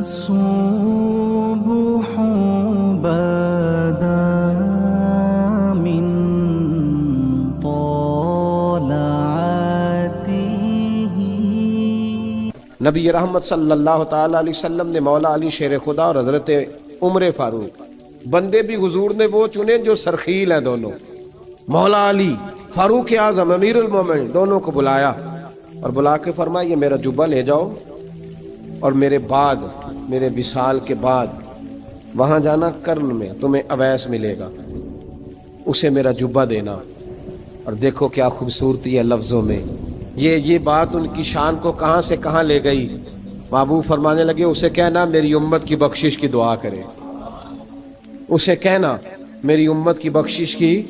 الصبح بدا من طلعته۔ نبی رحمت صلی اللہ تعالی علیہ وسلم نے مولا علی شیر خدا اور حضرت عمر فاروق بندے بھی حضور نے وہ چنے جو سرخیل ہیں دونوں، مولا علی فاروق اعظم امیر المومنین دونوں کو بلایا اور بلا کے فرمایا یہ میرا جبہ لے جاؤ اور میرے بعد میرے وصال کے بعد وہاں جانا کرن میں تمہیں اویس ملے گا، اسے میرا جبہ دینا۔ اور دیکھو کیا خوبصورتی ہے لفظوں میں، یہ بات ان کی شان کو کہاں سے کہاں لے گئی۔ محبوب فرمانے لگے اسے کہنا میری امت کی بخشش کی دعا کرے، اسے کہنا میری امت کی بخشش کی۔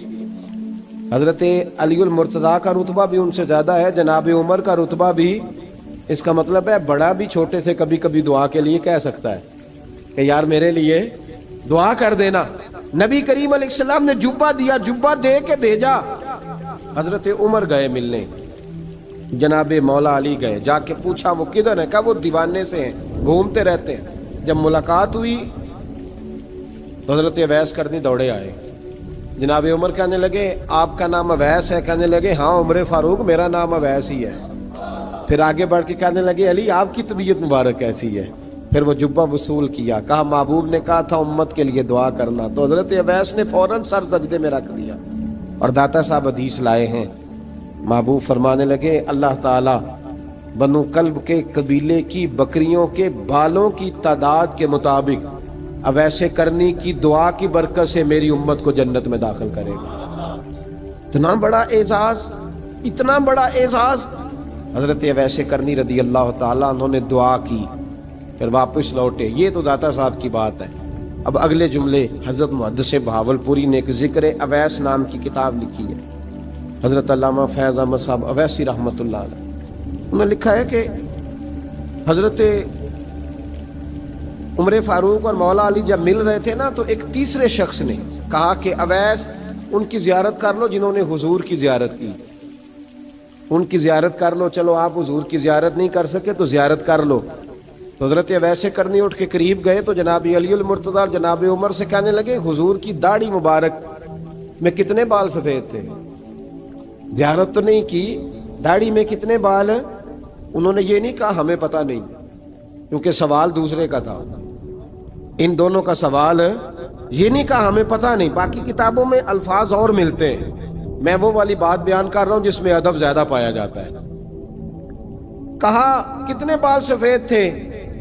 حضرت علی المرتضیٰ کا رتبہ بھی ان سے زیادہ ہے، جناب عمر کا رتبہ بھی، اس کا مطلب ہے بڑا بھی چھوٹے سے کبھی کبھی دعا کے لیے کہہ سکتا ہے کہ یار میرے لیے دعا کر دینا۔ نبی کریم علیہ السلام نے جبہ دیا، جبہ دے کے بھیجا۔ حضرت عمر گئے ملنے، جناب مولا علی گئے، جا کے پوچھا وہ کدھر ہیں، کہا وہ دیوانے سے ہیں، گھومتے رہتے ہیں۔ جب ملاقات ہوئی تو حضرت اویس کرنی دوڑے آئے۔ جناب عمر کہنے لگے آپ کا نام اویس ہے؟ کہنے لگے ہاں عمر فاروق میرا نام اویس ہی ہے۔ پھر آگے بڑھ کے کہنے لگے علی آپ کی طبیعت مبارک کیسی ہے؟ پھر وہ جبہ وصول کیا، کہا محبوب نے کہا تھا امت کے لیے دعا کرنا، تو حضرت اویس نے فوراً سر سجدے میں رکھ دیا۔ اور داتا صاحب حدیث لائے ہیں، محبوب فرمانے لگے اللہ تعالیٰ بنو کلب کے قبیلے کی بکریوں کے بالوں کی تعداد کے مطابق اویس کرنی کی دعا کی برکت سے میری امت کو جنت میں داخل کرے گا۔ اتنا بڑا اعزاز، اتنا بڑا اعزاز۔ حضرت اویس کرنی رضی اللہ تعالیٰ انہوں نے دعا کی، پھر واپس لوٹے۔ یہ تو داتا صاحب کی بات ہے۔ اب اگلے جملے حضرت محدث بہاولپوری نے ایک ذکر اویس نام کی کتاب لکھی ہے، حضرت علامہ فیض احمد صاحب اویسی رحمۃ اللہ علیہ، انہوں نے لکھا ہے کہ حضرت عمر فاروق اور مولا علی جب مل رہے تھے نا تو ایک تیسرے شخص نے کہا کہ اویس ان کی زیارت کر لو جنہوں نے حضور کی زیارت کی، ان کی زیارت کر لو، چلو آپ حضور کی زیارت نہیں کر سکے تو زیارت کر لو۔ تو حضرت اویس کرنی اٹھ کے قریب گئے تو جناب علی المرتضیٰ جناب عمر سے کہنے لگے حضور کی داڑھی مبارک میں کتنے بال سفید تھے؟ زیارت تو نہیں کی، داڑھی میں کتنے بال؟ انہوں نے یہ نہیں کہا ہمیں پتہ نہیں، کیونکہ سوال دوسرے کا تھا۔ ان دونوں کا سوال یہ نہیں کہا ہمیں پتہ نہیں، باقی کتابوں میں الفاظ اور ملتے ہیں، میں وہ والی بات بیان کر رہا ہوں جس میں ادب زیادہ پایا جاتا ہے۔ کہا کتنے بال سفید تھے؟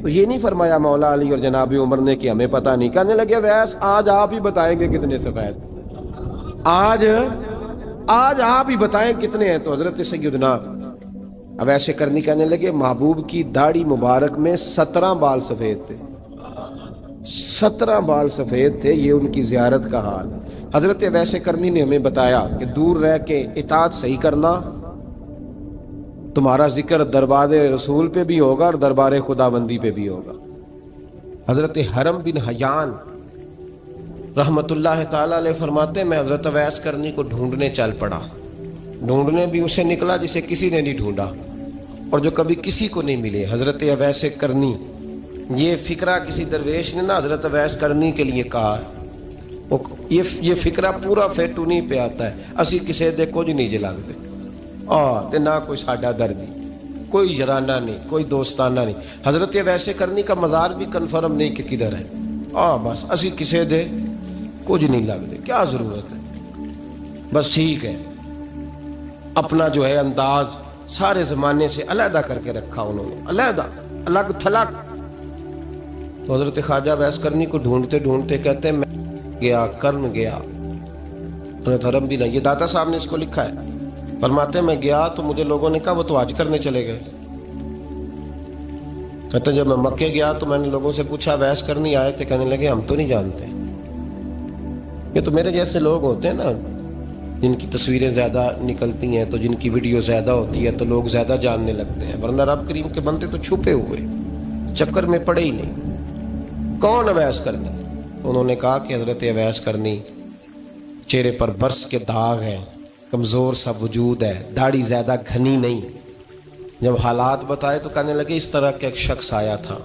تو یہ نہیں فرمایا مولا علی اور جناب عمر نے کہ ہمیں پتہ نہیں، کہنے لگے ویس آج آپ ہی بتائیں گے کتنے سفید، آج آپ ہی بتائیں کتنے ہیں۔ تو حضرت سیدنا اویس کرنی کہنے لگے محبوب کی داڑھی مبارک میں 17 بال سفید تھے، 17 بال سفید تھے، یہ ان کی زیارت کا حال۔ حضرت اویس کرنی نے ہمیں بتایا کہ دور رہ کے اطاعت صحیح کرنا، تمہارا ذکر دربار رسول پہ بھی ہوگا اور دربار خداوندی پہ بھی ہوگا۔ حضرت حرم بن حیان رحمت اللہ تعالیٰ علیہ فرماتے ہیں میں حضرت اویس کرنی کو ڈھونڈنے چل پڑا، ڈھونڈنے بھی اسے نکلا جسے کسی نے نہیں ڈھونڈا اور جو کبھی کسی کو نہیں ملے۔ حضرت اویس کرنی، یہ فکرہ کسی درویش نے نا حضرت اویس کرنی کے لیے کہا، یہ فکرہ پورا فیٹونی پہ آتا ہے، اسی کسے دے کچھ نہیں جلاگ دے تے نہ کوئی ساڈا دردی، کوئی یارانہ نہیں، کوئی دوستانہ نہیں۔ حضرت اویس کرنی کا مزار بھی کنفرم نہیں کہ کدھر ہے، بس اسی کسے دے کچھ نہیں لگ دے، کیا ضرورت ہے، بس ٹھیک ہے۔ اپنا جو ہے انداز سارے زمانے سے علیحدہ کر کے رکھا انہوں نے، علیحدہ، الگ تھلگ۔ تو حضرت خواجہ اویس کرنی کو ڈھونڈتے ڈھونڈتے کہتے ہیں میں گیا، کرن گیا، حضرت حرم بھی نہیں، یہ داتا صاحب نے اس کو لکھا ہے، فرماتے ہیں میں گیا تو مجھے لوگوں نے کہا وہ تو حج کرنے چلے گئے۔ کہتے ہیں جب میں مکے گیا تو میں نے لوگوں سے پوچھا اویس کرنی آئے تھے؟ کہنے لگے ہم تو نہیں جانتے۔ یہ تو میرے جیسے لوگ ہوتے ہیں نا جن کی تصویریں زیادہ نکلتی ہیں تو جن کی ویڈیو زیادہ ہوتی ہے تو لوگ زیادہ جاننے لگتے ہیں، ورنہ رب کریم کے بندے تو چھپے ہوئے، چکر میں پڑے ہی نہیں۔ کون اویس کرنی؟ انہوں نے کہا کہ حضرت اویس کرنی، چہرے پر برس کے داغ ہیں، کمزور سا وجود ہے، داڑھی زیادہ گھنی نہیں۔ جب حالات بتائے تو کہنے لگے اس طرح کا ایک شخص آیا تھا،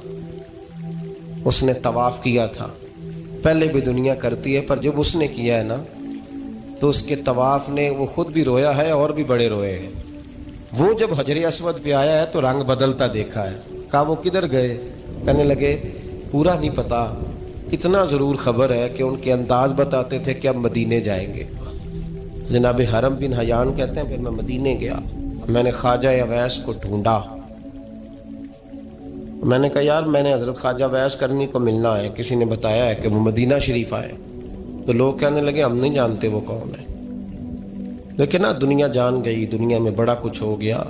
اس نے طواف کیا تھا. پہلے بھی دنیا کرتی ہے، پر جب اس نے کیا ہے نا تو اس کے طواف نے وہ خود بھی رویا ہے اور بھی بڑے روئے ہیں. وہ جب حجر اسود پہ آیا ہے تو رنگ بدلتا دیکھا ہے. کہا وہ کدھر گئے؟ کہنے لگے پورا نہیں پتا، اتنا ضرور خبر ہے کہ ان کے انداز بتاتے تھے کہ اب مدینے جائیں گے. جناب حرم بن حیان کہتے ہیں پھر میں مدینے گیا، میں نے خواجہ اویس کو ڈھونڈا. میں نے کہا یار میں نے حضرت خواجہ اویس کرنی کو ملنا ہے، کسی نے بتایا ہے کہ وہ مدینہ شریف آئے. تو لوگ کہنے لگے ہم نہیں جانتے وہ کون ہے. لیکن نا دنیا جان گئی، دنیا میں بڑا کچھ ہو گیا.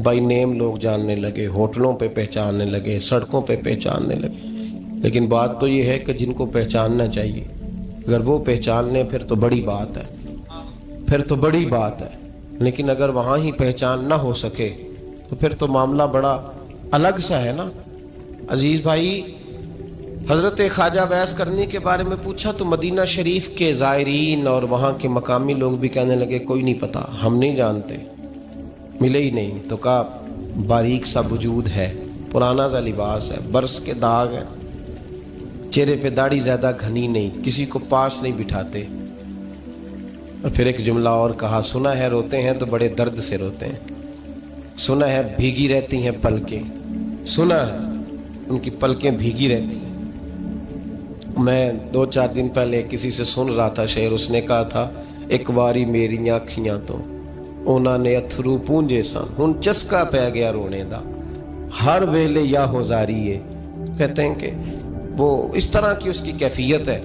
بائی نیم لوگ جاننے لگے، ہوٹلوں پہ پہچاننے لگے، سڑکوں پہ پہچاننے لگے. لیکن بات تو یہ ہے کہ جن کو پہچاننا چاہیے اگر وہ پہچان لیں پھر تو بڑی بات ہے، پھر تو بڑی بات ہے. لیکن اگر وہاں ہی پہچان نہ ہو سکے تو پھر تو معاملہ بڑا الگ سا ہے نا. عزیز بھائی، حضرت خواجہ اویس کرنی کے بارے میں پوچھا تو مدینہ شریف کے زائرین اور وہاں کے مقامی لوگ بھی کہنے لگے کوئی نہیں پتا، ہم نہیں جانتے، ملے ہی نہیں. تو کہا باریک سا وجود ہے، پرانا سا لباس ہے، برس کے داغ ہیں، چہرے پہ داڑھی زیادہ گھنی نہیں، کسی کو پاس نہیں بٹھاتے. اور پھر ایک جملہ اور کہا، سنا ہے روتے ہیں تو بڑے درد سے روتے ہیں، سنا ہے بھیگی رہتی ہیں پلکیں، سنا ہے ان کی پلکیں بھیگی رہتی ہیں. میں 2-4 دن پہلے کسی سے سن رہا تھا شعر، اس نے کہا تھا ایک واری میری آنکھیاں تو انہوں نے اتھرو پونجے سن ہن چسکا پہ گیا رونے دا ہر ویلے یا ہوزاری ہے. کہتے ہیں کہ وہ اس طرح کی اس کی کیفیت ہے.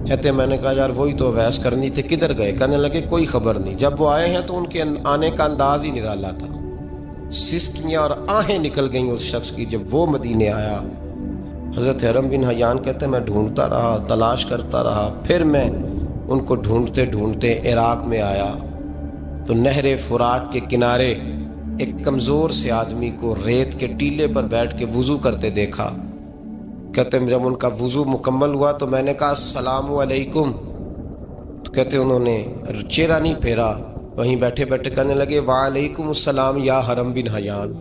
کہتے ہیں میں نے کہا یار وہی تو اویس کرنی تھے، کدھر گئے؟ کہنے لگے کوئی خبر نہیں. جب وہ آئے ہیں تو ان کے آنے کا انداز ہی نرالا تھا، سسکیاں اور آہیں نکل گئیں اس شخص کی جب وہ مدینے آیا. حضرت حرم بن حیان کہتے ہیں میں ڈھونڈتا رہا، تلاش کرتا رہا، پھر میں ان کو ڈھونڈتے ڈھونڈتے عراق میں آیا تو نہر فرات کے کنارے ایک کمزور سے آدمی کو ریت کے ٹیلے پر بیٹھ کے وضو کرتے دیکھا. کہتے ہیں جب ان کا وضو مکمل ہوا تو میں نے کہا السلام علیکم. تو کہتے ہیں انہوں نے چہرہ نہیں پھیرا، وہیں بیٹھے بیٹھے کہنے لگے وعلیکم السلام یا حرم بن حیان،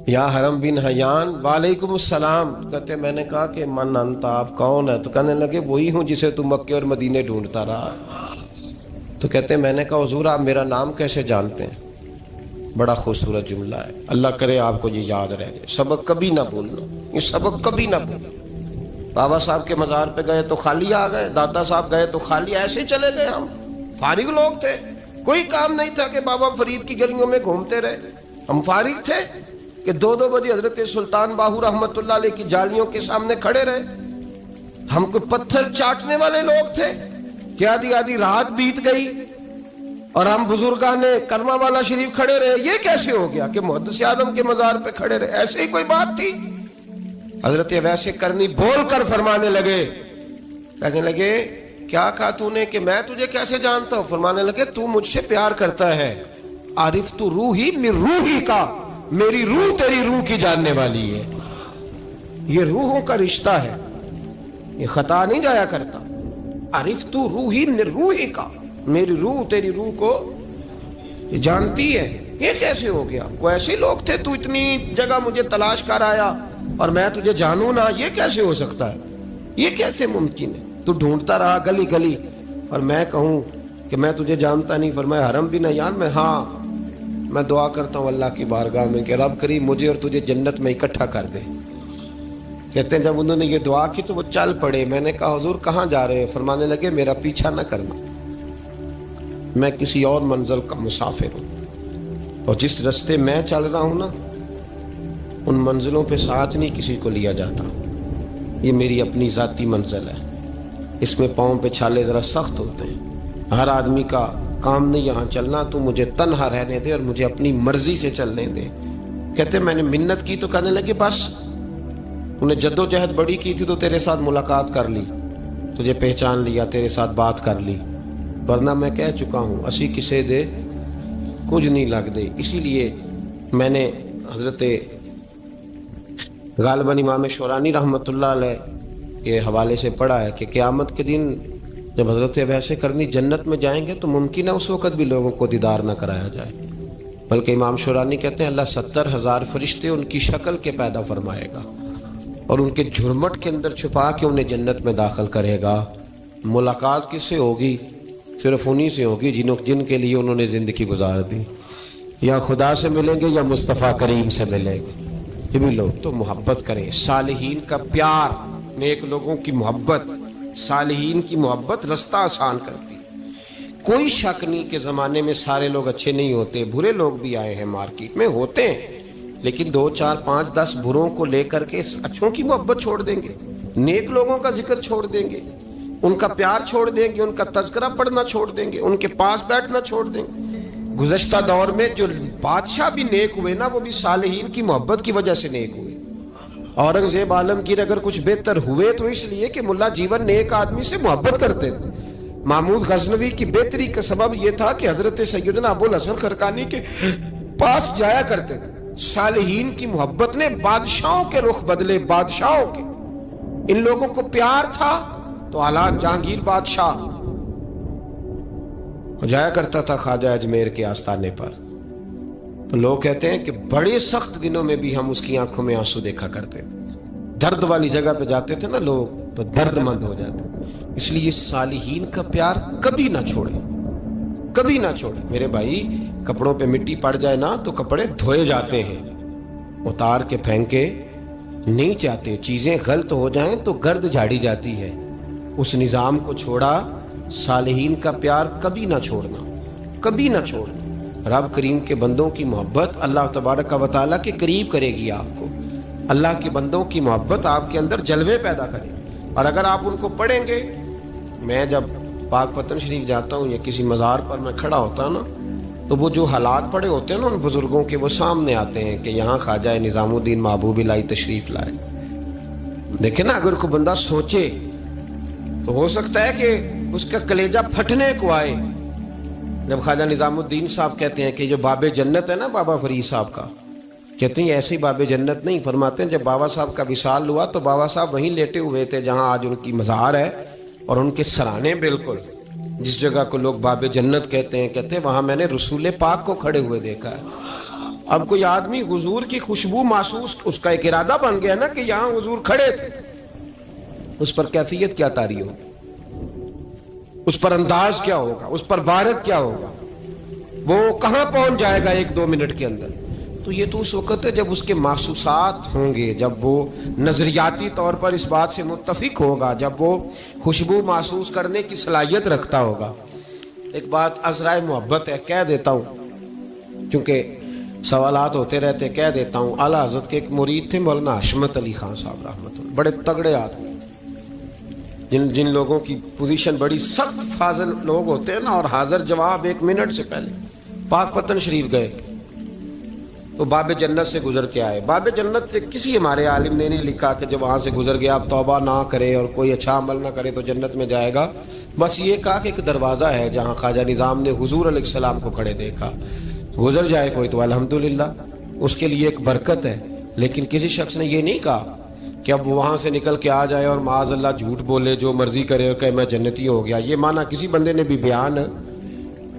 یا حرم بن حیان وعلیکم السلام. کہتے میں نے کہا کہ من انت، آپ کون ہے؟ تو کہنے لگے وہی ہوں جسے تم مکے اور مدینے ڈھونڈتا رہا. تو کہتے میں نے کہا حضور آپ میرا نام کیسے جانتے ہیں؟ بڑا خوبصورت جملہ ہے، اللہ کرے آپ کو یہ یاد رہے. سبق کبھی نہ بھولنا، یہ سبق کبھی نہ بھولنا. بابا صاحب کے مزار پہ گئے تو خالی آ گئے، دادا صاحب گئے تو خالی، ایسے ہی چلے گئے. ہم فارغ لوگ تھے، کوئی کام نہیں تھا کہ بابا فرید کی گلیوں میں گھومتے رہے. ہم فارغ تھے کہ 2 بجے حضرت سلطان باہو رحمت اللہ علیہ کی جالیوں کے سامنے کھڑے رہے. ہم کوئی پتھر چاٹنے والے لوگ تھے کہ آدھی رات بیت گئی اور ہم بزرگان کرما والا شریف کھڑے رہے. یہ کیسے ہو گیا کہ محدث اعظم کے مزار پہ کھڑے رہے؟ ایسے ہی کوئی بات تھی؟ حضرت اویس کرنی بول کر فرمانے لگے، کہنے لگے کیا کہا تو نے کہ میں تجھے کیسے جانتا ہوں؟ فرمانے لگے تو مجھ سے پیار کرتا ہے، عارف تو روحی من روحی کا، میری روح تیری روح کی جاننے والی ہے. یہ روحوں کا رشتہ ہے، یہ خطا نہیں جایا کرتا. عارف تو روحی من روحی کا، میری روح تیری روح کو جانتی ہے. یہ کیسے ہو گیا؟ کوئی ایسے لوگ تھے تو اتنی جگہ مجھے تلاش کر آیا اور میں تجھے جانوں نہ؟ یہ کیسے ہو سکتا ہے؟ یہ کیسے ممکن ہے؟ تو ڈھونڈتا رہا گلی گلی اور میں کہوں کہ میں تجھے جانتا نہیں؟ فرمایا حرم بن حیان میں، ہاں میں دعا کرتا ہوں اللہ کی بارگاہ میں کہ رب کریم مجھے اور تجھے جنت میں اکٹھا کر دے. کہتے ہیں جب انہوں نے یہ دعا کی تو وہ چل پڑے. میں نے کہا حضور کہاں جا رہے ہیں؟ فرمانے لگے میرا پیچھا نہ کرنا، میں کسی اور منزل کا مسافر ہوں، اور جس رستے میں چل رہا ہوں نا ان منزلوں پہ ساتھ نہیں کسی کو لیا جاتا. یہ میری اپنی ذاتی منزل ہے، اس میں پاؤں پہ چھالے ذرا سخت ہوتے ہیں. ہر آدمی کا کام نہیں یہاں چلنا، تو مجھے تنہا رہنے دے اور مجھے اپنی مرضی سے چلنے دے. کہتے میں نے منت کی تو کہنے لگے بس انہیں جد و جہد بڑی کی تھی تو تیرے ساتھ ملاقات کر لی، تجھے پہچان لیا، تیرے ساتھ بات کر لی، ورنہ میں کہہ چکا ہوں اسی کسے دے کچھ نہیں لگ دے. اسی لیے میں نے حضرت غالباً امام شورانی رحمۃ اللہ علیہ کے حوالے سے پڑھا ہے کہ قیامت کے دن جب حضرت اویس کرنی جنت میں جائیں گے تو ممکن ہے اس وقت بھی لوگوں کو دیدار نہ کرایا جائے، بلکہ امام شورانی کہتے ہیں اللہ 70,000 فرشتے ان کی شکل کے پیدا فرمائے گا اور ان کے جھرمٹ کے اندر چھپا کے انہیں جنت میں داخل کرے گا۔ ملاقات کس سے ہوگی؟ صرف انہی سے ہوگی جن کے لیے انہوں نے زندگی گزار دی۔ یا خدا سے ملیں گے یا مصطفیٰ کریم سے ملیں گے۔ یہ بھی لوگ تو محبت کریں، صالحین کا پیار، نیک لوگوں کی محبت، صالحین کی محبت رستہ آسان کرتی۔ کوئی شک نہیں کہ زمانے میں سارے لوگ اچھے نہیں ہوتے، برے لوگ بھی آئے ہیں مارکیٹ میں، ہوتے ہیں، لیکن 2 4 5 10 بروں کو لے کر کے اچھوں کی محبت چھوڑ دیں گے، نیک لوگوں کا ذکر چھوڑ دیں گے، ان کا پیار چھوڑ دیں گے، ان کا تذکرہ پڑھنا چھوڑ دیں گے، ان کے پاس بیٹھنا چھوڑ دیں گے۔ گزشتہ دور میں جو بادشاہ بھی نیک ہوئے نا، وہ بھی صالحین کی محبت کی وجہ سے نیک ہوئے۔ اورنگزیب عالمگیر اگر کچھ بہتر ہوئے تو اس لیے کہ ملا جیون نیک آدمی سے محبت کرتے تھے۔ محمود غزنوی کی بہتری کا سبب یہ تھا کہ حضرت سیدنا ابوالحسن خرقانی کے پاس جایا کرتے تھے۔ صالحین کی محبت نے بادشاہوں کے رخ بدلے، بادشاہوں کے۔ ان لوگوں کو پیار تھا تو حالات جہانگیر بادشاہ جایا کرتا تھا خواجہ اجمیر کے آستانے پر، تو لوگ کہتے ہیں کہ بڑے سخت دنوں میں بھی ہم اس کی آنکھوں میں آنسو دیکھا کرتے تھے۔ درد والی جگہ پہ جاتے تھے نا لوگ تو درد مند ہو جاتے۔ اس لیے صالحین کا پیار کبھی نہ چھوڑے، کبھی نہ چھوڑے۔ میرے بھائی، کپڑوں پہ مٹی پڑ جائے نا تو کپڑے دھوئے جاتے ہیں، اتار کے پھینکے نہیں چاہتے۔ چیزیں غلط ہو جائیں تو گرد جھاڑی جاتی ہے۔ اس نظام کو چھوڑا، صالحین کا پیار کبھی نہ چھوڑنا، کبھی نہ چھوڑنا۔ رب کریم کے بندوں کی محبت اللہ تبارک و تعالیٰ کے قریب کرے گی آپ کو۔ اللہ کے بندوں کی محبت آپ کے اندر جلوے پیدا کرے، اور اگر آپ ان کو پڑھیں گے۔ میں جب پاک پتن شریف جاتا ہوں یا کسی مزار پر میں کھڑا ہوتا ہوں نا، تو وہ جو حالات پڑے ہوتے ہیں نا ان بزرگوں کے، وہ سامنے آتے ہیں کہ یہاں خواجہ نظام الدین محبوب الہی تشریف لائے۔ دیکھیں نا، اگر کوئی بندہ سوچے تو ہو سکتا ہے کہ اس کا کلیجہ پھٹنے کو آئے جب خواجہ نظام الدین صاحب کہتے ہیں کہ جو باب جنت ہے نا بابا فرید صاحب کا، کہتے ہیں ایسے ہی باب جنت نہیں، فرماتے ہیں جب بابا صاحب کا وصال ہوا تو بابا صاحب وہیں لیٹے ہوئے تھے جہاں آج ان کی مزار ہے، اور ان کے سرانے بالکل جس جگہ کو لوگ باب جنت کہتے ہیں وہاں میں نے رسول پاک کو کھڑے ہوئے دیکھا ہے۔ اب کوئی آدمی حضور کی خوشبو محسوس، اس کا ایک ارادہ بن گیا نا کہ یہاں حضور کھڑے تھے، اس پر کیفیت کیا طاری ہو، اس پر انداز کیا ہوگا، اس پر وارد کیا ہوگا، وہ کہاں پہنچ جائے گا 1-2 منٹ کے اندر۔ تو یہ تو اس وقت ہے جب اس کے محسوسات ہوں گے، جب وہ نظریاتی طور پر اس بات سے متفق ہوگا، جب وہ خوشبو محسوس کرنے کی صلاحیت رکھتا ہوگا۔ ایک بات عذرائے محبت ہے، کہہ دیتا ہوں کیونکہ سوالات ہوتے رہتے، کہہ دیتا ہوں۔ اعلیٰ حضرت کے ایک مرید تھے مولانا حشمت علی خان صاحب رحمۃ اللہ، بڑے تگڑے آدمی، جن لوگوں کی پوزیشن بڑی سخت فاضل لوگ ہوتے ہیں نا، اور حاضر جواب 1 منٹ سے پہلے۔ پاک پتن شریف گئے تو باب جنت سے گزر کے آئے۔ باب جنت سے کسی ہمارے عالم نے نہیں لکھا کہ جب وہاں سے گزر گیا آپ توبہ نہ کرے اور کوئی اچھا عمل نہ کرے تو جنت میں جائے گا، بس یہ کہا کہ ایک دروازہ ہے جہاں خواجہ نظام نے حضور علیہ السلام کو کھڑے دیکھا، گزر جائے کوئی تو الحمدللہ اس کے لیے ایک برکت ہے۔ لیکن کسی شخص نے یہ نہیں کہا کہ اب وہاں سے نکل کے آ جائے اور معاذ اللہ جھوٹ بولے، جو مرضی کرے اور کہ میں جنتی ہو گیا۔ یہ معنی کسی بندے نے بھی بیان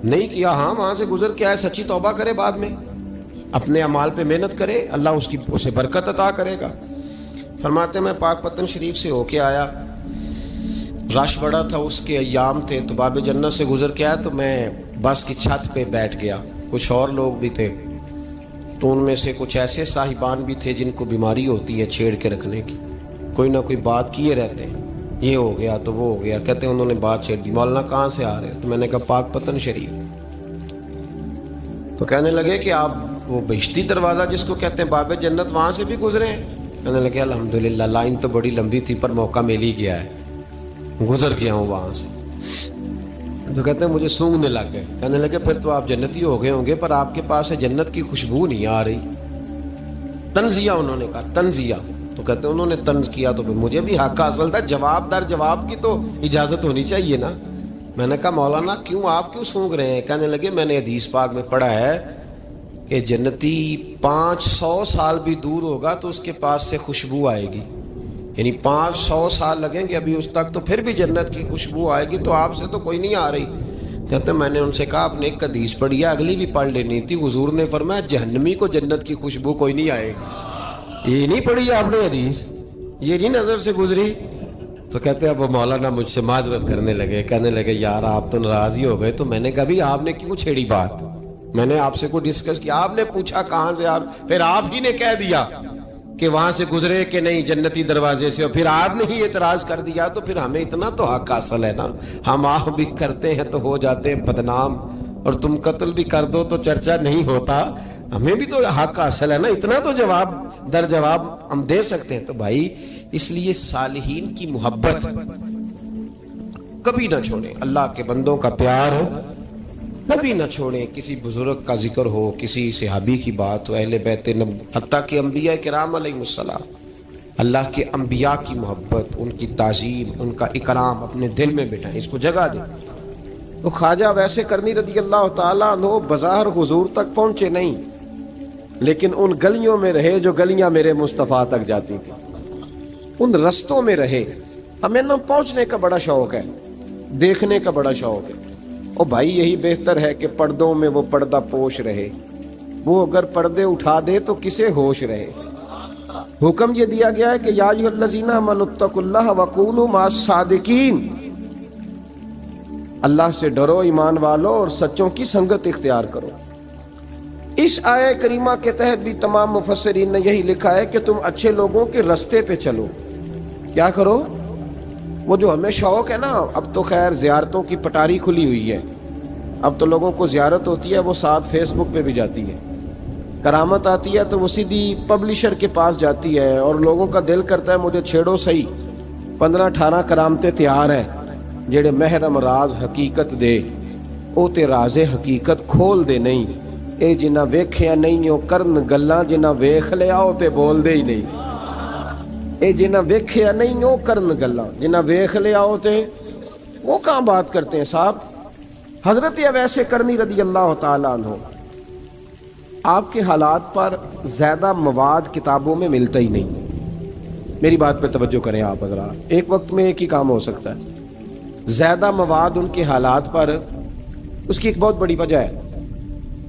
نہیں کیا۔ ہاں، وہاں سے گزر کے آئے، سچی توبہ کرے، بعد میں اپنے اعمال پہ محنت کرے، اللہ اسے برکت عطا کرے گا۔ فرماتے میں پاک پتن شریف سے ہو کے آیا، رش بڑا تھا، اس کے ایام تھے، تو باب جنت سے گزر کے آیا تو میں بس کی چھت پہ بیٹھ گیا۔ کچھ اور لوگ بھی تھے، تو ان میں سے کچھ ایسے صاحبان بھی تھے جن کو بیماری ہوتی ہے چھیڑ کے رکھنے کی، کوئی نہ کوئی بات کیے رہتے ہیں، یہ ہو گیا تو وہ ہو گیا، کہتے ہیں انہوں نے بات چھیڑ دی، مولانا کہاں سے آ رہے ہیں؟ تو میں نے کہا پاک پتن شریف۔ تو کہنے لگے کہ آپ وہ بہشتی دروازہ جس کو کہتے ہیں باب جنت، وہاں سے بھی گزرے ہیں؟ کہنے لگے الحمدللہ، لائن تو بڑی لمبی تھی پر موقع مل ہی گیا ہے، گزر گیا ہوں وہاں سے۔ تو کہتے ہیں مجھے سونگنے لگ گئے۔ کہنے لگے پھر تو آپ جنتی ہو گئے ہوں گے، پر آپ کے پاس سے جنت کی خوشبو نہیں آ رہی۔ تنزیہ، انہوں نے کہا تنزیہ۔ تو کہتے ہیں انہوں نے طنز کیا تو مجھے بھی حق حاصل تھا، جواب در جواب کی تو اجازت ہونی چاہیے نا۔ میں نے کہا مولانا آپ کیوں سونگ رہے ہیں؟ کہنے لگے میں نے حدیث پاک میں پڑھا ہے کہ جنتی 500 سال بھی دور ہوگا تو اس کے پاس سے خوشبو آئے گی، یعنی 500 سال لگیں گے ابھی اس تک، تو پھر بھی جنت کی خوشبو آئے گی، تو آپ سے تو کوئی نہیں آ رہی۔ کہتے ہیں میں نے ان سے کہا آپ نے ایک حدیث پڑھی ہے، اگلی بھی پڑھ لینی تھی۔ حضور نے فرمایا جہنمی کو جنت کی خوشبو کوئی نہیں آئے گی۔ یہ نہیں پڑھی آپ نے حدیث؟ یہ نہیں نظر سے گزری. تو کہتے ہیں اب وہ مولانا مجھ سے معذرت کرنے لگے, کہنے لگے یار آپ تو ناراض ہی ہو گئے. تو میں نے کہا بھی آپ نے کیوں چھیڑی بات؟ میں نے آپ سے کوئی ڈسکس کیا؟ آپ نے پوچھا کہاں سے, آپ پھر آپ ہی نے کہہ دیا کہ وہاں سے گزرے کہ نہیں جنتی دروازے سے, اور پھر آپ نے ہی اعتراض کر دیا. تو پھر ہمیں اتنا تو حق حاصل ہے نا, ہم آپ بھی کرتے ہیں تو ہو جاتے ہیں بدنام, اور تم قتل بھی کر دو تو چرچا نہیں ہوتا. ہمیں بھی تو حق حاصل ہے نا, اتنا تو جواب در جواب ہم دے سکتے ہیں. تو بھائی اس لیے صالحین کی محبت کبھی نہ چھوڑیں, اللہ کے بندوں کا پیار کبھی نہ چھوڑیں. کسی بزرگ کا ذکر ہو, کسی صحابی کی بات ہو, اہل بیت نبی, حتیٰ کہ انبیاء کرام علیہ السلام, اللہ کے انبیاء کی محبت, ان کی تعظیم, ان کا اکرام اپنے دل میں بٹھائیں, اس کو جگہ دیں. تو خواجہ ویسے کرنی رضی اللہ تعالیٰ عنہ بظاہر حضور تک پہنچے نہیں, لیکن ان گلیوں میں رہے جو گلیاں میرے مصطفیٰ تک جاتی تھی, ان رستوں میں رہے. ہمیں نہ پہنچنے کا بڑا شوق ہے, دیکھنے کا بڑا شوق ہے. اور بھائی یہی بہتر ہے کہ پردوں میں وہ پردہ پوش رہے, وہ اگر پردے اٹھا دے تو کسے ہوش رہے. حکم یہ دیا گیا ہے کہ یا ایھا الذین آمنوا اتقوا اللہ وکونوا مع الصادقین, اللہ سے ڈرو ایمان والو اور سچوں کی سنگت اختیار کرو. اس آیہ کریمہ کے تحت بھی تمام مفسرین نے یہی لکھا ہے کہ تم اچھے لوگوں کے رستے پہ چلو. کیا کرو؟ وہ جو ہمیں شوق ہے نا, اب تو خیر زیارتوں کی پٹاری کھلی ہوئی ہے, اب تو لوگوں کو زیارت ہوتی ہے وہ ساتھ فیس بک پہ بھی جاتی ہے. کرامت آتی ہے تو وہ سیدھی پبلشر کے پاس جاتی ہے, اور لوگوں کا دل کرتا ہے مجھے چھیڑو صحیح. 15-18 کرامتیں تیار ہیں جڑے محرم راز حقیقت دے, او تے راز حقیقت کھول دے نہیں. اے جنہ ویکھیا نہیں او کرن گلاں, جنہ ویکھ لیا او تے بول دے ہی نہیں. اے جنہ ویکھیا نہیں او کرن گلاں, جنہ ویکھ لیا او تے وہ کہاں بات کرتے ہیں صاحب. حضرت اویس کرنی رضی اللہ تعالیٰ عنہ, آپ کے حالات پر زیادہ مواد کتابوں میں ملتا ہی نہیں. میری بات پہ توجہ کریں آپ حضرات, ایک وقت میں ایک ہی کام ہو سکتا ہے. زیادہ مواد ان کے حالات پر, اس کی ایک بہت بڑی وجہ ہے.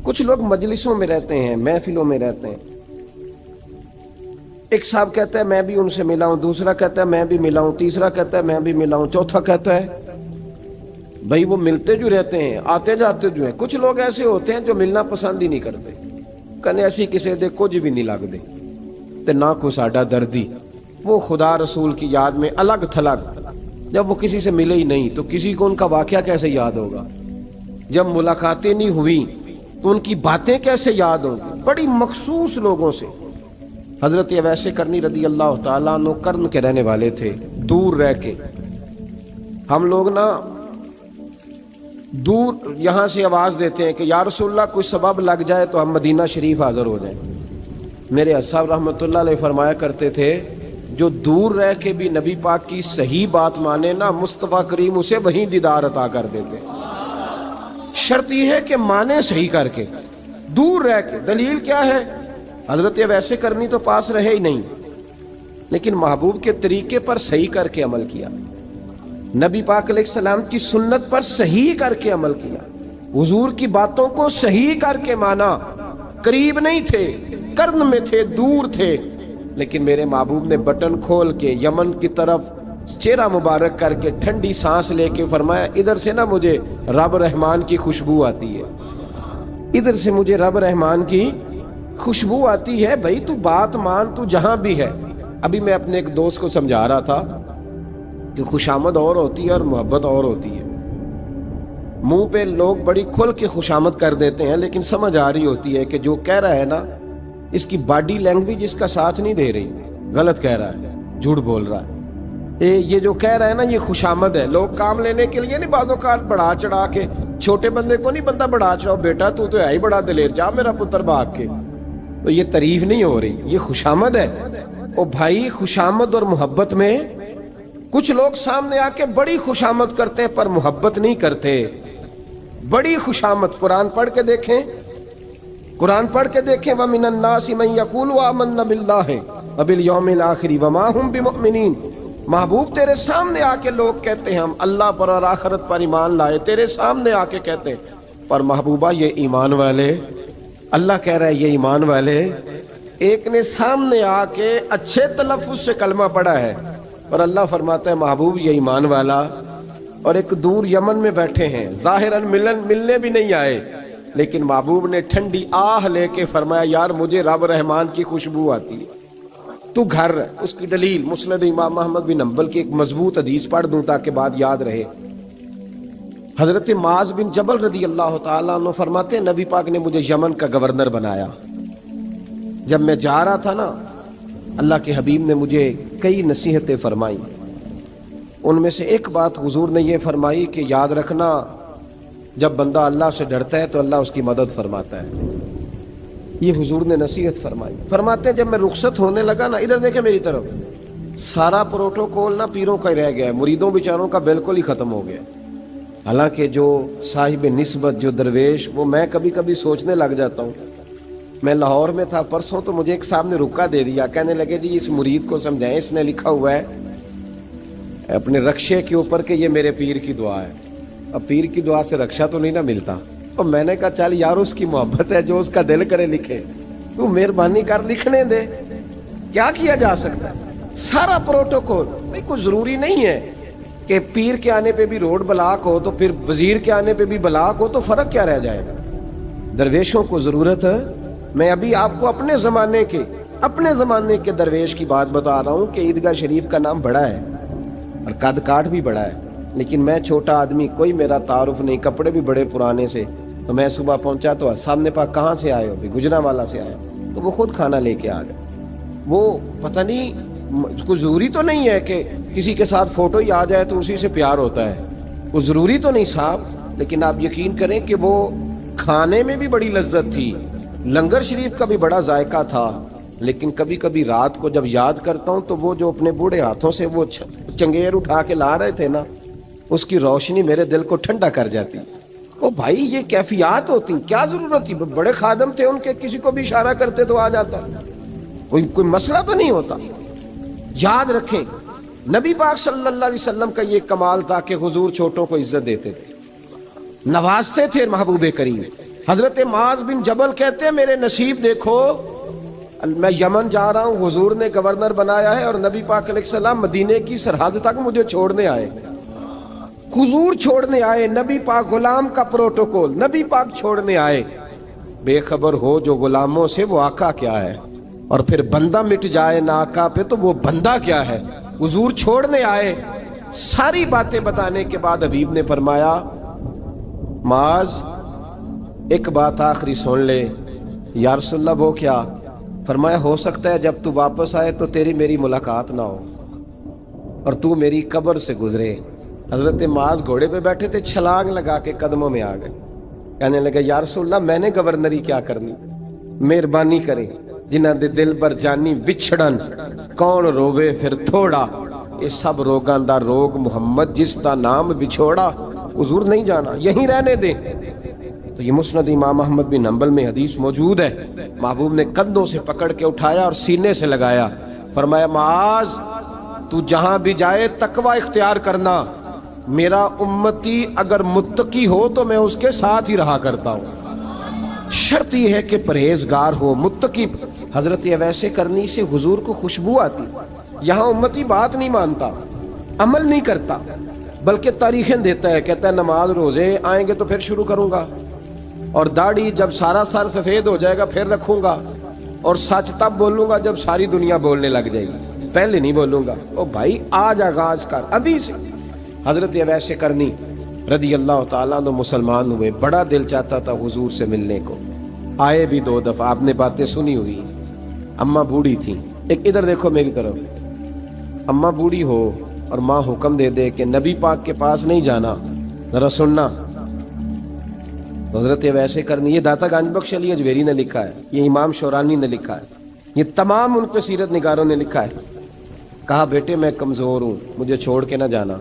کچھ لوگ مجلسوں میں رہتے ہیں, محفلوں میں رہتے ہیں, ایک صاحب کہتا ہے میں بھی ان سے ملا ہوں, دوسرا کہتا ہے میں بھی ملا ہوں, تیسرا کہتا ہے میں بھی ملا ہوں, چوتھا کہتا ہے بھائی وہ ملتے جو رہتے ہیں, آتے جاتے جو ہیں. کچھ لوگ ایسے ہوتے ہیں جو ملنا پسند ہی نہیں کرتے, کہنے ایسی کسی دے کچھ بھی نہیں لگ دے تے نہ کو ساڈا دردی. وہ خدا رسول کی یاد میں الگ تھلگ, جب وہ کسی سے ملے ہی نہیں تو کسی کو ان کا واقعہ کیسے یاد ہوگا؟ جب ملاقاتیں نہیں ہوئی تو ان کی باتیں کیسے یاد ہوں گی؟ بڑی مخصوص لوگوں سے. حضرت اویس کرنی رضی اللہ تعالیٰ عنہ کرن کے رہنے والے تھے, دور رہ کے. ہم لوگ نا دور یہاں سے آواز دیتے ہیں کہ یا رسول اللہ کوئی سبب لگ جائے تو ہم مدینہ شریف حاضر ہو جائیں. میرے صاحب رحمۃ اللہ علیہ فرمایا کرتے تھے جو دور رہ کے بھی نبی پاک کی صحیح بات مانے نا, مصطفیٰ کریم اسے وہیں دیدار عطا کر دیتے. شرط یہ ہے کہ مانے صحیح کر کے, دور رہ کے. دلیل کیا ہے؟ حضرت ویسے کرنی تو پاس رہے ہی نہیں, لیکن محبوب کے طریقے پر صحیح کر کے عمل کیا, نبی پاک علیہ السلام کی سنت پر صحیح کر کے عمل کیا, حضور کی باتوں کو صحیح کر کے مانا. قریب نہیں تھے, کرن میں تھے, دور تھے, لیکن میرے محبوب نے بٹن کھول کے یمن کی طرف چہرہ مبارک کر کے ٹھنڈی سانس لے کے فرمایا ادھر سے نا مجھے رب رحمان کی خوشبو آتی ہے, ادھر سے مجھے رب رحمان کی خوشبو آتی ہے. بھائی تو بات مان, تو جہاں بھی ہے. ابھی میں اپنے ایک دوست کو سمجھا رہا تھا کہ خوشامد اور ہوتی ہے اور محبت اور ہوتی ہے. منہ پہ لوگ بڑی کھل کے خوشامد کر دیتے ہیں, لیکن سمجھ آ رہی ہوتی ہے کہ جو کہہ رہا ہے نا اس کی باڈی لینگویج اس کا ساتھ نہیں دے رہی, غلط کہہ رہا ہے, جھوٹ بول رہا ہے. یہ جو کہہ رہا ہے نا یہ خوشامد ہے. لوگ کام لینے کے لیے نہیں بعض اوقات بڑھا چڑھا کے, چھوٹے بندے کو نہیں بندہ بڑھا چڑھاؤ, بیٹا تو ہے ہی بڑا دلیر, جا میرا پتر بھاگ کے. تو یہ تعریف نہیں ہو رہی, یہ خوشامد ہے. او بھائی خوشامد اور محبت میں کچھ لوگ سامنے آ کے بڑی خوشامد کرتے ہیں پر محبت نہیں کرتے. بڑی خوشامد قرآن پڑھ کے دیکھیں, قرآن پڑھ کے دیکھیں وَمِنَ النَّاسِ مَن يَقُولُ آمَنَّا بِاللَّهِ وَبِالْيَوْمِ الْآخِرِ وَمَا هُمْ بِمُؤْمِنِينَ. محبوب تیرے سامنے آ کے لوگ کہتے ہیں ہم اللہ پر اور آخرت پر ایمان لائے, تیرے سامنے آ کے کہتے ہیں, پر محبوبہ یہ ایمان والے, اللہ کہہ رہا ہے یہ ایمان والے ایک نے سامنے آ کے اچھے تلفظ سے کلمہ پڑھا ہے، اور اللہ فرماتا ہے محبوب یہ ایمان والا، اور ایک دور یمن میں بیٹھے ہیں، ظاہراً ملنے بھی نہیں آئے، لیکن محبوب نے ٹھنڈی آہ لے کے فرمایا یار مجھے رب رحمان کی خوشبو آتی ہے، تو گھر۔ اس کی دلیل مسند امام احمد بن حنبل کی ایک مضبوط حدیث پڑھ دوں تاکہ بات یاد رہے۔ حضرت معاذ بن جبل رضی اللہ تعالیٰ عنہ فرماتے ہیں نبی پاک نے مجھے یمن کا گورنر بنایا۔ جب میں جا رہا تھا نا، اللہ کے حبیب نے مجھے کئی نصیحتیں فرمائیں، ان میں سے ایک بات حضور نے یہ فرمائی کہ یاد رکھنا جب بندہ اللہ سے ڈرتا ہے تو اللہ اس کی مدد فرماتا ہے۔ یہ حضور نے نصیحت فرمائی۔ فرماتے ہیں جب میں رخصت ہونے لگا نا، ادھر دیکھیں میری طرف، سارا پروٹوکول نا پیروں کا ہی رہ گیا ہے، مریدوں بیچاروں کا بالکل ہی ختم ہو گیا۔ حالانکہ جو صاحب نسبت، جو درویش، وہ میں کبھی کبھی سوچنے لگ جاتا ہوں۔ میں لاہور میں تھا پرسوں، تو مجھے ایک صاحب نے رکا دے دیا، کہنے لگے جی اس مرید کو سمجھائیں، اس نے لکھا ہوا ہے اپنے رکشے کے اوپر کہ یہ میرے پیر کی دعا ہے۔ اب پیر کی دعا سے رکشہ تو نہیں نہ ملتا، اور میں نے کہا چل یار اس کی محبت ہے، جو اس کا دل کرے لکھے، تو مہربانی کر لکھنے دے، کیا کیا جا سکتا ہے۔ سارا پروٹوکول بھائی، کوئی ضروری نہیں ہے کہ پیر کے آنے پہ بھی روڈ بلاک ہو تو پھر وزیر کے آنے پہ بھی بلاک ہو، تو فرق کیا رہ جائے گا۔ درویشوں کو ضرورت ہے۔ میں ابھی آپ کو اپنے زمانے کے درویش کی بات بتا رہا ہوں کہ عیدگاہ شریف کا نام بڑا ہے اور قد کاٹ بھی بڑا ہے، لیکن میں چھوٹا آدمی، کوئی میرا تعارف نہیں، کپڑے بھی بڑے پرانے سے، تو میں صبح پہنچا تو سامنے پاک کہاں سے آئے ہو؟ گجرانوالہ سے آیا، تو وہ خود کھانا لے کے آ گئے۔ وہ پتہ نہیں، کوئی ضروری تو نہیں ہے کہ کسی کے ساتھ فوٹو ہی آ جائے تو اسی سے پیار ہوتا ہے، وہ ضروری تو نہیں صاحب، لیکن آپ یقین کریں کہ وہ کھانے میں بھی بڑی لذت تھی، لنگر شریف کا بھی بڑا ذائقہ تھا۔ لیکن کبھی کبھی رات کو جب یاد کرتا ہوں تو وہ جو اپنے بوڑھے ہاتھوں سے وہ چنگیر اٹھا کے لا رہے تھے نا، اس کی روشنی میرے دل کو ٹھنڈا کر جاتی۔ او بھائی یہ کیفیات ہوتی، کیا ضرورت تھی؟ بڑے خادم تھے ان کے، کسی کو بھی اشارہ کرتے تو آ جاتا، کوئی مسئلہ تو نہیں ہوتا۔ یاد رکھیں نبی پاک صلی اللہ علیہ وسلم کا یہ کمال تھا کہ حضور چھوٹوں کو عزت دیتے تھے، نوازتے تھے محبوب کریم۔ حضرت معاذ بن جبل کہتے ہیں میرے نصیب دیکھو، میں یمن جا رہا ہوں، حضور نے گورنر بنایا ہے، اور نبی پاک علیہ السلام مدینے کی سرحد تک مجھے چھوڑنے آئے، حضور چھوڑنے آئے، نبی پاک غلام کا پروٹوکول، نبی پاک چھوڑنے آئے۔ بے خبر ہو جو غلاموں سے وہ آقا کیا ہے، اور پھر بندہ مٹ جائے نہ آقا پہ تو وہ بندہ کیا ہے۔ حضور چھوڑنے آئے، ساری باتیں بتانے کے بعد حبیب نے فرمایا معاذ ایک بات آخری سن لے۔ یا رسول اللہ وہ کیا؟ فرمایا ہو سکتا ہے جب تو واپس آئے تو تیری میری ملاقات نہ ہو اور تو میری قبر سے گزرے۔ حضرت معاذ گھوڑے پہ بیٹھے تھے، چھلانگ لگا کے قدموں میں آ گئے، کہنے لگے یا رسول اللہ میں نے گورنری کیا کرنی، مہربانی کرے، جنہاں دے دل پر جانی وچھڑن، کون روے پھر تھوڑا، یہ سب روگاں دا روگ محمد جس دا نام بچھوڑا۔ حضور نہیں جانا، یہیں رہنے دیں۔ تو یہ مسند امام احمد بن حنبل میں حدیث موجود ہے۔ محبوب نے کندھوں سے پکڑ کے اٹھایا اور سینے سے لگایا، فرمایا معاذ تو جہاں بھی جائے تقوی اختیار کرنا، میرا امتی اگر متقی ہو تو میں اس کے ساتھ ہی رہا کرتا ہوں، شرط یہ ہے کہ پرہیزگار ہو، متقی۔ حضرت ویسے کرنی سے حضور کو خوشبو آتی۔ یہاں امتی بات نہیں مانتا، عمل نہیں کرتا، بلکہ تاریخیں دیتا ہے، کہتا ہے نماز روزے آئیں گے تو پھر شروع کروں گا، اور داڑھی جب سارا سر سفید ہو جائے گا پھر رکھوں گا، اور سچ تب بولوں گا جب ساری دنیا بولنے لگ جائے گی، پہلے نہیں بولوں گا۔ او بھائی آج آغاز کر ابھی سے۔ حضرت ویسے کرنی رضی اللہ تعالیٰ عنہ مسلمان ہوئے، بڑا دل چاہتا تھا حضور سے ملنے کو، آئے بھی 2 دفعہ، آپ نے باتیں سنی ہوئی۔ اماں بوڑھی تھیں، ایک ادھر دیکھو میری طرف، اماں بوڑھی ہو اور ماں حکم دے دے کہ نبی پاک کے پاس نہیں جانا، ذرا سننا۔ حضرت ویسے کرنی، یہ داتا گنج بخش علی اجویری نے لکھا ہے، یہ امام شورانی نے لکھا ہے، یہ تمام ان کے سیرت نگاروں نے لکھا ہے۔ کہا بیٹے میں کمزور ہوں، مجھے چھوڑ کے نہ جانا،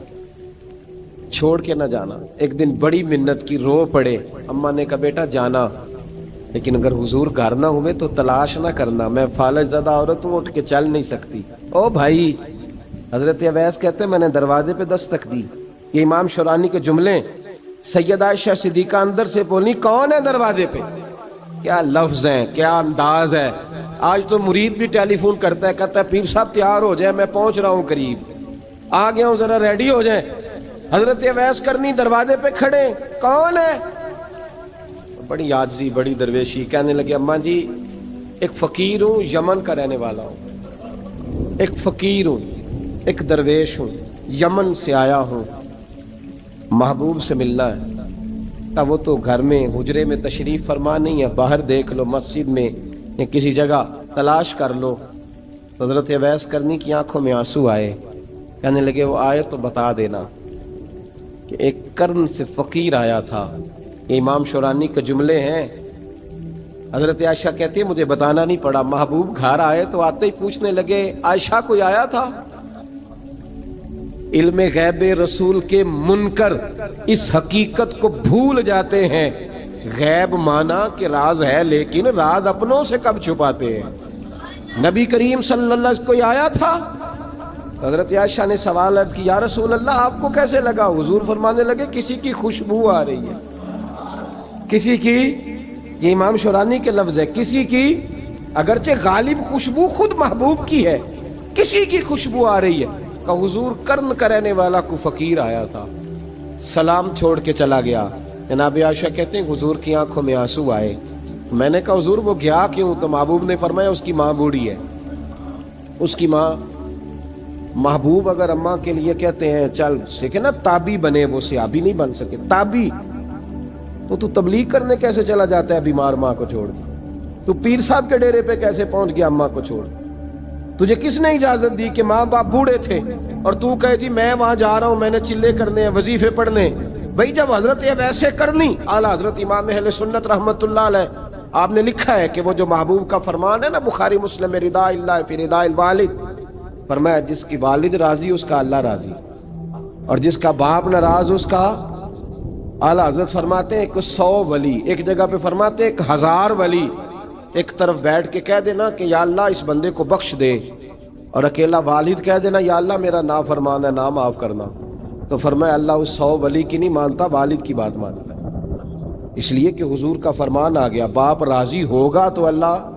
چھوڑ کے نہ جانا۔ ایک دن بڑی منت کی، رو پڑے۔ اماں نے کہا بیٹا جانا، لیکن اگر حضور گھر نہ ہوئے تو تلاش نہ کرنا، میں فالج زدہ عورت ہوں، اٹھ کے چل نہیں سکتی۔ او بھائی، حضرت اویس کہتے ہیں میں نے دروازے پہ دستک دی، یہ امام شورانی کے جملے۔ سیدہ عائشہ صدیقہ اندر سے بولی کون ہے دروازے پہ؟ کیا لفظ ہیں، کیا انداز ہے۔ آج تو مرید بھی ٹیلی فون کرتا ہے, کہتا ہے پیر صاحب تیار ہو جائے, میں پہنچ رہا ہوں, قریب آ گیا ہوں, ذرا ریڈی ہو جائیں. حضرت اویس کرنی دروازے پہ کھڑے, کون ہے؟ بڑی عاجزی, بڑی درویشی. کہنے لگے اماں جی ایک فقیر ہوں, یمن کا رہنے والا ہوں, ایک فقیر ہوں, ایک درویش ہوں, یمن سے آیا ہوں, محبوب سے ملنا ہے. وہ تو گھر میں حجرے میں تشریف فرما نہیں ہے, باہر دیکھ لو, مسجد میں یا کسی جگہ تلاش کر لو. حضرت اویس کرنی کی آنکھوں میں آنسو آئے. کہنے لگے وہ آئے تو بتا دینا کہ ایک قرن سے فقیر آیا تھا. یہ امام شورانی کے جملے ہیں. حضرت عائشہ کہتی ہے مجھے بتانا نہیں پڑا, محبوب گھر آئے تو آتے ہی پوچھنے لگے عائشہ کوئی آیا تھا؟ علم غیب رسول کے منکر اس حقیقت کو بھول جاتے ہیں. غیب مانا کہ راز ہے, لیکن راز اپنوں سے کب چھپاتے ہیں. نبی کریم صلی اللہ علیہ وسلم کوئی آیا تھا؟ حضرت عائشہ نے سوال عرض کی یا رسول اللہ آپ کو کیسے لگا؟ حضور فرمانے لگے کسی کی خوشبو آ رہی ہے. کسی کی, یہ امام شورانی کے لفظ ہے, کسی کی, اگرچہ غالب خوشبو خود محبوب کی ہے, کسی کی خوشبو آ رہی ہے. کہ حضور قرن کا رہنے والا کو فقیر آیا تھا, سلام چھوڑ کے چلا گیا. جناب عائشہ کہتے ہیں حضور کی آنکھوں میں آنسو آئے. میں نے کہا حضور وہ گیا کیوں؟ تو محبوب نے فرمایا اس کی ماں بوڑھی ہے, اس کی ماں. محبوب اگر اماں کے لیے کہتے ہیں چل دیکھیں نا تابی بنے, وہ صحابی نہیں بن سکے, تابی. تو تبلیغ کرنے کیسے چلا جاتا ہے بیمار ماں کو چھوڑ کے؟ تو پیر صاحب کے ڈیرے پہ کیسے پہنچ گیا اماں کو چھوڑ؟ تجھے کس نے اجازت دی کہ ماں باپ بوڑھے تھے اور تو کہے جی میں وہاں جا رہا ہوں, میں نے چلے کرنے ہیں, وظیفے پڑھنے. بھئی جب حضرت ویسے کرنی اعلیٰ حضرت امام اہل سنت رحمت اللہ علیہ, آپ نے لکھا ہے کہ وہ جو محبوب کا فرمان ہے نا بخاری مسلم میں, رضا اللہ فی رضا الوالد, فرمایا جس کی والد راضی اس کا اللہ راضی, اور جس کا باپ ناراض اس کا. اعلیٰ حضرت فرماتے ہیں 100 ولی, ایک جگہ پہ فرماتے ہیں 1000 ولی ایک طرف بیٹھ کے کہہ دینا کہ یا اللہ اس بندے کو بخش دے, اور اکیلا والد کہہ دینا یا اللہ میرا نافرمان ہے نا معاف کرنا. تو فرمایا اللہ اس 100 ولی کی نہیں مانتا, والد کی بات مانتا ہے. اس لیے کہ حضور کا فرمان آ گیا باپ راضی ہوگا تو اللہ.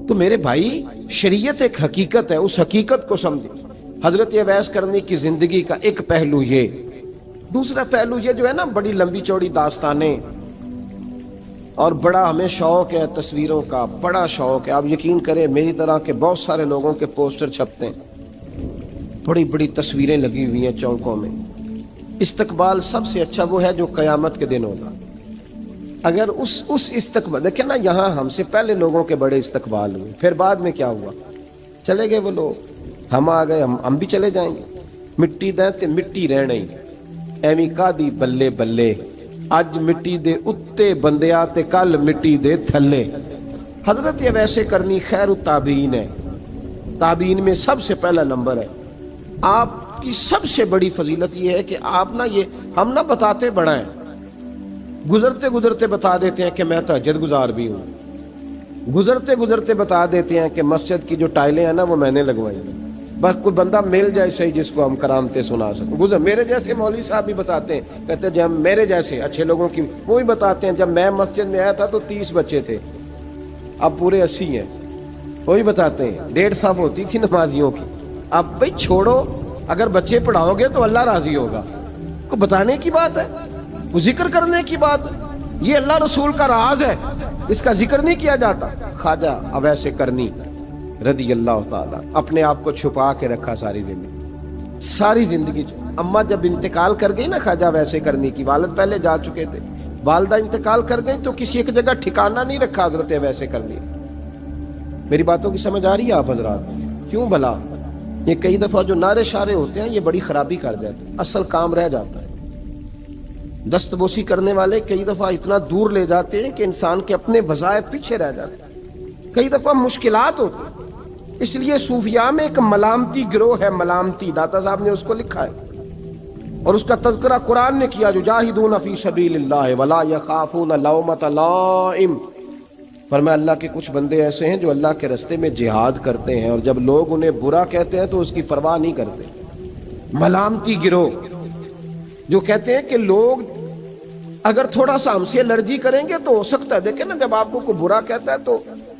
تو میرے بھائی شریعت ایک حقیقت ہے, اس حقیقت کو سمجھے. حضرت اویس کرنی کی زندگی کا ایک پہلو یہ. دوسرا پہلو یہ جو ہے نا بڑی لمبی چوڑی داستانیں, اور بڑا ہمیں شوق ہے تصویروں کا, بڑا شوق ہے. آپ یقین کریں میری طرح کے بہت سارے لوگوں کے پوسٹر چھپتے ہیں, بڑی بڑی تصویریں لگی ہوئی ہیں چوکوں میں. استقبال سب سے اچھا وہ ہے جو قیامت کے دن ہوگا. اگر اس استقبال دیکھیں نا, یہاں ہم سے پہلے لوگوں کے بڑے استقبال ہوئے, پھر بعد میں کیا ہوا, چلے گئے وہ لوگ, ہم آ گئے, ہم بھی چلے جائیں گے. مٹی دیں تے مٹی رہنا ہی, ایویں کا دی بلے بلے, اج مٹی دے اتے بندیا تے کل مٹی دے تھلے. حضرت اویس کرنی خیر التابعین ہے, تابعین میں سب سے پہلا نمبر ہے. آپ کی سب سے بڑی فضیلت یہ ہے کہ آپ نا, یہ ہم نہ بتاتے بڑا ہیں, گزرتے گزرتے بتا دیتے ہیں کہ میں تہجد گزار بھی ہوں, گزرتے گزرتے بتا دیتے ہیں کہ مسجد کی جو ٹائلیں ہیں نا وہ میں نے لگوائی ہیں. بس کوئی بندہ مل جائے صحیح جس کو ہم کرامتیں سنا سکیں. میرے جیسے مولوی صاحب بھی بتاتے ہیں, کہتے ہیں جب میرے جیسے اچھے لوگوں کی وہ بھی بتاتے ہیں جب میں مسجد میں آیا تھا تو 30 بچے تھے, اب پورے 80 ہیں. وہ بھی بتاتے ہیں 150 ہوتی تھی نمازیوں کی. اب بھائی چھوڑو, اگر بچے پڑھاؤ گے تو اللہ راضی ہوگا. کو بتانے کی بات ہے, وہ ذکر کرنے کی بات ہے. یہ اللہ رسول کا راز ہے, اس کا ذکر نہیں کیا جاتا. خواجہ اویس کرنی رضی اللہ تعالیٰ اپنے آپ کو چھپا کے رکھا ساری زندگی. اماں جب انتقال کر گئی نا خواجہ اویس کرنی کی, والد پہلے جا چکے تھے, والدہ انتقال کر گئی تو کسی ایک جگہ ٹھکانہ نہیں رکھا حضرت اویس کرنی. میری باتوں کی سمجھ آ رہی ہے آپ حضرات؟ کیوں بھلا یہ کئی دفعہ جو نعرے شارے ہوتے ہیں یہ بڑی خرابی کر جاتے ہیں, اصل کام رہ جاتا ہے. دست بوسی کرنے والے کئی دفعہ اتنا دور لے جاتے ہیں کہ انسان کے اپنے وظائف پیچھے رہ جاتے ہیں, کئی دفعہ مشکلات ہوتی ہیں. اس لیے صوفیاء میں ایک ملامتی گروہ ہے, ملامتی, داتا صاحب نے اس کو لکھا ہے, اور اس کا تذکرہ قرآن نے کیا, جو جاہدون فی سبیل اللہ ولا یخافون لومۃ لائم. فرمایا اللہ کے کچھ بندے ایسے ہیں جو اللہ کے راستے میں جہاد کرتے ہیں, اور جب لوگ انہیں برا کہتے ہیں تو اس کی پرواہ نہیں کرتے. ملامتی گروہ جو کہتے ہیں کہ لوگ اگر تھوڑا سا ہم سے الرجی کریں گے تو ہو سکتا ہے, دیکھیں نا جب آپ کو کوئی برا کہتا ہے تو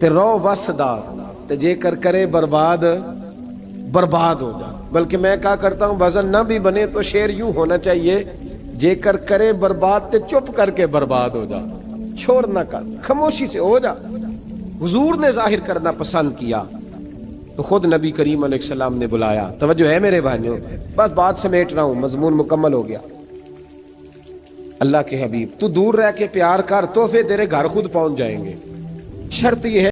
تے رو وسدا تے جے کر کرے برباد برباد ہو جا. بلکہ میں کہا کرتا ہوں وزن نہ بھی بنے تو شعر یوں ہونا چاہیے جے کر کرے برباد تے چپ کر کے برباد ہو جا. شور نہ کر, خاموشی سے ہو جا. حضور نے ظاہر کرنا پسند کیا تو خود نبی کریم علیہ السلام نے بلایا. توجہ ہے میرے بھائیوں, بس بات سمیٹ رہا ہوں, مضمون مکمل ہو گیا. اللہ کے حبیب تو دور رہ کے پیار کر, تحفے تیرے گھر خود پہنچ جائیں گے. شرط یہ ہے